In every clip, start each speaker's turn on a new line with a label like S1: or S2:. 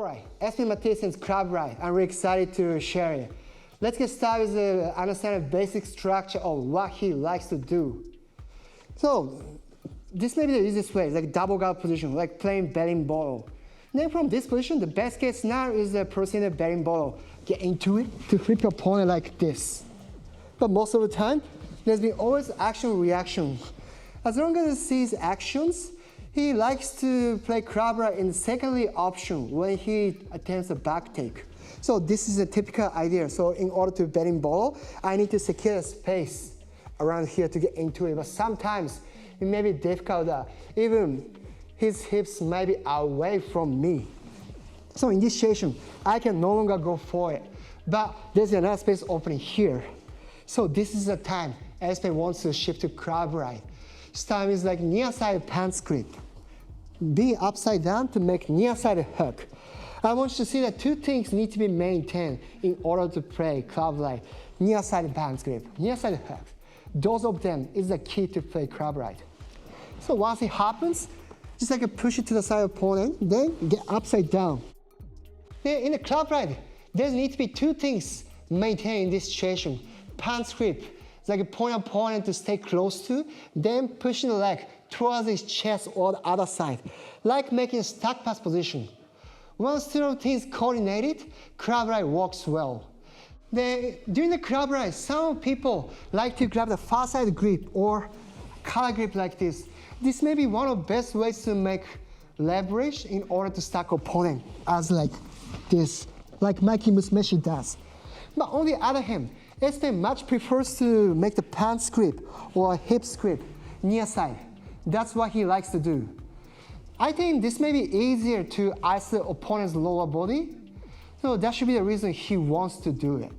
S1: Alright, Espen Mathiesen's crab ride. I'm really excited to share it. Let's get started with understanding the basic structure of what he likes to do. So, this may be the easiest way, like double guard position, like playing berimbolo. Then from this position, the best case scenario is proceeding berimbolo. Get into it to flip your opponent like this. But most of the time, there's been always action-reaction. As long as he sees actions, he likes to play crab ride in the secondary option when he attempts a back take. So this is a typical idea. So in order to berimbolo, I need to secure a space around here to get into it. But sometimes it may be difficult. Even his hips might be away from me. So in this situation, I can no longer go for it. But there's another space opening here. So this is the time Espen wants to shift to crab ride. This time is like near side pants grip. Be upside down to make near side hook. I want you to see that two things need to be maintained in order to play crab ride. Near side pants grip, near side hook. Those of them is the key to play crab ride. So once it happens, just like a push it to the side opponent, then get upside down. Then in the crab ride, there need to be two things maintained in this situation. Pants grip, it's like a point opponent to stay close to, then pushing the leg towards his chest or the other side, like making a stack pass position. Once two things coordinated, crab ride works well. Then during the crab ride, some people like to grab the far side grip or collar grip like this. This may be one of the best ways to make leverage in order to stack opponent, as like this, like Mikey Musmeshi does. But on the other hand, Espen much prefers to make the pants grip or hip grip near side. That's what he likes to do. I think this may be easier to isolate opponent's lower body, so that should be the reason he wants to do it.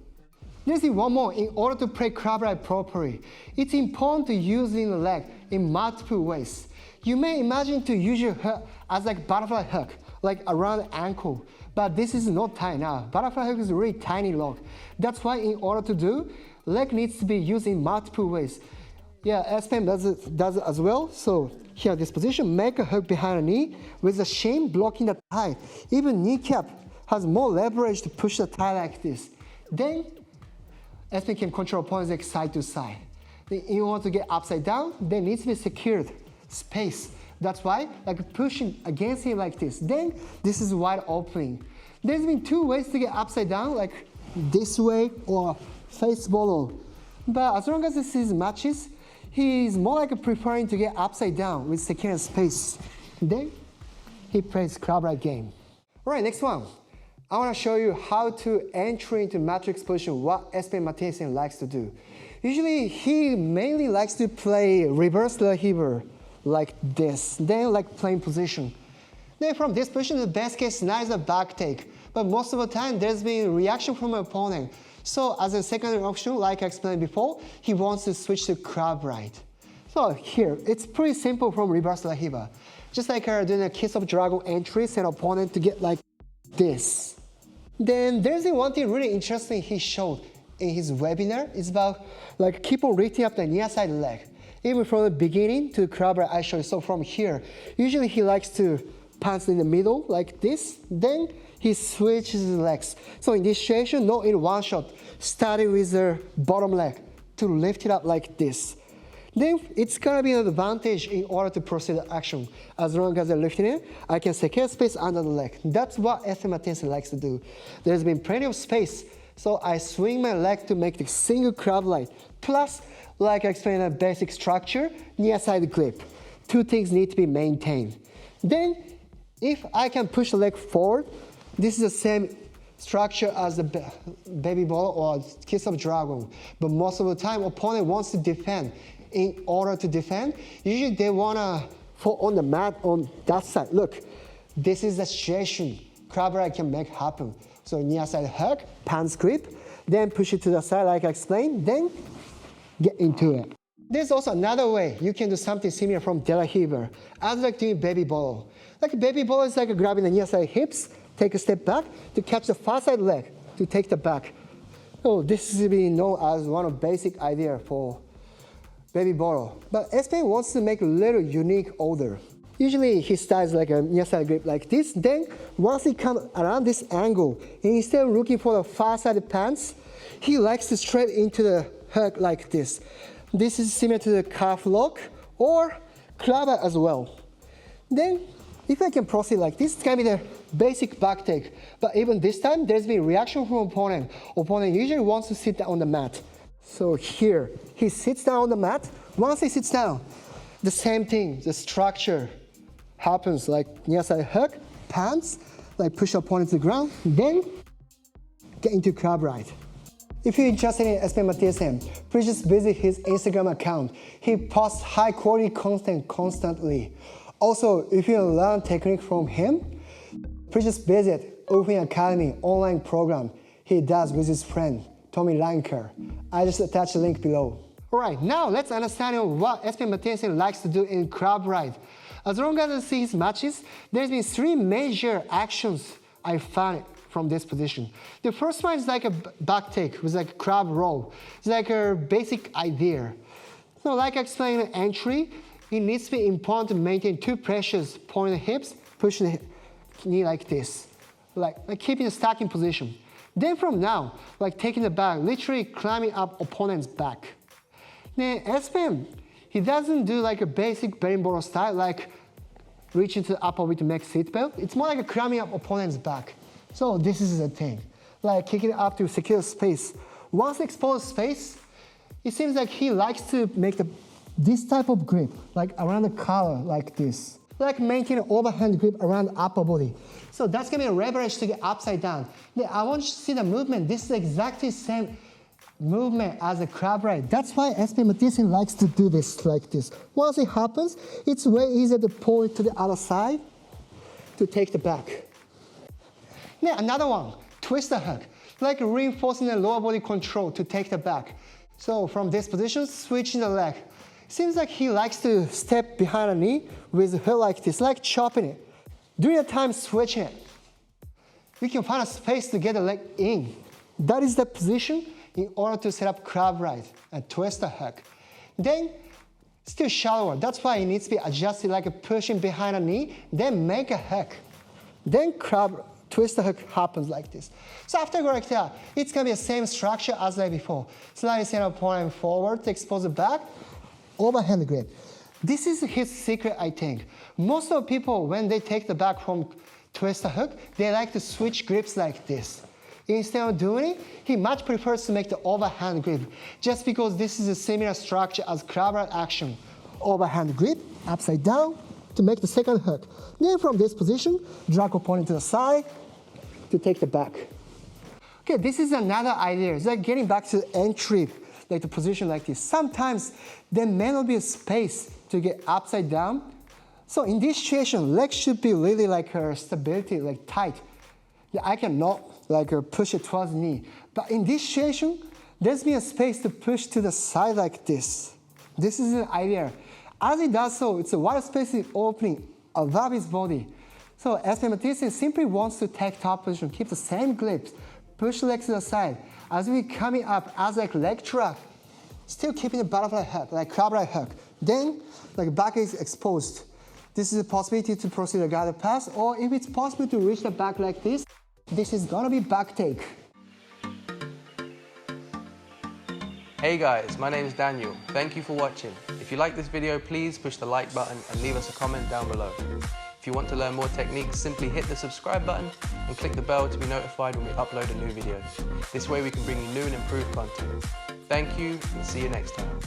S1: There's one more. In order to play crab ride properly, it's important to use the leg in multiple ways. You may imagine to use your hook as like butterfly hook, like around the ankle, but this is not tight now. Butterfly hook is a really tiny lock. That's why in order to do, leg needs to be used in multiple ways. Yeah, Espen does it as well. So here, this position, make a hook behind the knee with the shin blocking the thigh. Even kneecap has more leverage to push the thigh like this. Then Espen can control opponent's leg side to side. Then in order to get upside down, there needs to be secured space. That's why, like pushing against him like this. Then this is wide opening. There's been two ways to get upside down, like this way or face bolo. But as long as this is matches, he's more like preferring to get upside down with secure space. Then he plays crab ride game. All right, next one. I want to show you how to enter into matrix position, what Espen Mathiesen likes to do. Usually, he mainly likes to play reverse lehiber like this, then like playing position. Then from this position, the best case scenario is a back take. But most of the time, there's been reaction from an opponent. So as a secondary option, like I explained before, he wants to switch to crab ride. So here, it's pretty simple from reverse lehiber. Just like doing a kiss of dragon entry, set opponent to get like this. Then there's one thing really interesting he showed in his webinar. It's about like keep on lifting up the near side leg. Even from the beginning to the crab ride I showed you. So from here, usually he likes to pants in the middle like this. Then he switches his legs. So in this situation, not in one shot, starting with the bottom leg to lift it up like this. Then it's gonna be an advantage in order to proceed the action. As long as I'm lifting it, I can secure space under the leg. That's what Espen Mathiesen likes to do. There's been plenty of space, so I swing my leg to make the single crab ride. Plus, like I explained, a basic structure, near side grip. Two things need to be maintained. Then, if I can push the leg forward, this is the same structure as the baby ball or kiss of dragon. But most of the time, opponent wants to defend. In order to defend, usually they wanna fall on the mat on that side. Look, this is the situation crab ride can make happen. So near side hook, pants grip, then push it to the side like I explained, then get into it. There's also another way you can do something similar from de la Heber, as like doing baby ball. Like baby ball is like grabbing the near side hips, take a step back to catch the far side leg to take the back. So this is being known as one of basic idea for baby ball. But Espen wants to make a little unique order. Usually he starts like a near side grip like this. Then once he comes around this angle, instead of looking for the far side pants, he likes to straight into the hook like this. This is similar to the calf lock or crab as well. Then if I can proceed like this, it's gonna be the basic back take. But even this time, there's been reaction from opponent. Opponent usually wants to sit down on the mat. So here, he sits down on the mat. Once he sits down, the same thing, the structure happens like near side hook, pants, like push opponent to the ground, then get into crab ride. If you're interested in Espen Mathiesen, please just visit his Instagram account. He posts high quality content constantly. Also, if you learn technique from him, please just visit Open Academy online program he does with his friend, Tommy Lanker. I just attached the link below. Alright, now let's understand what Espen Mathiesen likes to do in crab ride. As long as I see his matches, there's been 3 major actions I found from this position. The first one is like a back take with like a crab roll. It's like a basic idea. So like I explained in entry, it needs to be important to maintain 2 pressures, point the hips, push the knee like this, like keeping the stacking position. Then from now, like taking the back, literally climbing up opponent's back. Then Espen, he doesn't do like a basic berimbolo style, like reaching to the upper body to make seatbelt. It's more like a climbing up opponent's back. So this is the thing, like kicking up to secure space. Once exposed space, it seems like he likes to make this type of grip, like around the collar, like this. Like maintain an overhand grip around the upper body. So that's gonna be a leverage to get upside down. Then I want you to see the movement. This is exactly the same movement as a crab ride. That's why Espen Mathiesen likes to do this like this. Once it happens, it's way easier to pull it to the other side to take the back. Then another one, twister hook, like reinforcing the lower body control to take the back. So from this position, switching the leg. Seems like he likes to step behind the knee with the hook like this, like chopping it. During the time switching it, we can find a space to get the leg in. That is the position in order to set up crab ride and twister hook. Then still shallower. That's why it needs to be adjusted like a pushing behind the knee, then make a hook. Then crab twister hook happens like this. So after going like that, it's gonna be the same structure as like before. Slightly send opponent forward to expose the back, overhand grip. This is his secret, I think. Most of the people, when they take the back from twister hook, they like to switch grips like this. Instead of doing it, he much prefers to make the overhand grip, just because this is a similar structure as crab ride action. Overhand grip, upside down, to make the second hook. Then from this position, drag opponent to the side to take the back. Okay, this is another idea. It's like getting back to the entry, like the position like this. Sometimes there may not be a space to get upside down. So in this situation, legs should be really like stability, like tight. I cannot like push it towards the knee. But in this situation, there's been a space to push to the side like this. This is an idea. As he does so, it's a wide space opening above his body. So Espen Mathiesen simply wants to take top position, keep the same grips, push the legs to the side. As we coming up as like leg track, still keeping the butterfly hook, like crab ride hook. Then like back is exposed. This is a possibility to proceed a guided pass, or if it's possible to reach the back like this, this is gonna be back take.
S2: Hey guys, my name is Daniel. Thank you for watching. If you like this video, please push the like button and leave us a comment down below. If you want to learn more techniques, simply hit the subscribe button and click the bell to be notified when we upload a new video. This way we can bring you new and improved content. Thank you and see you next time.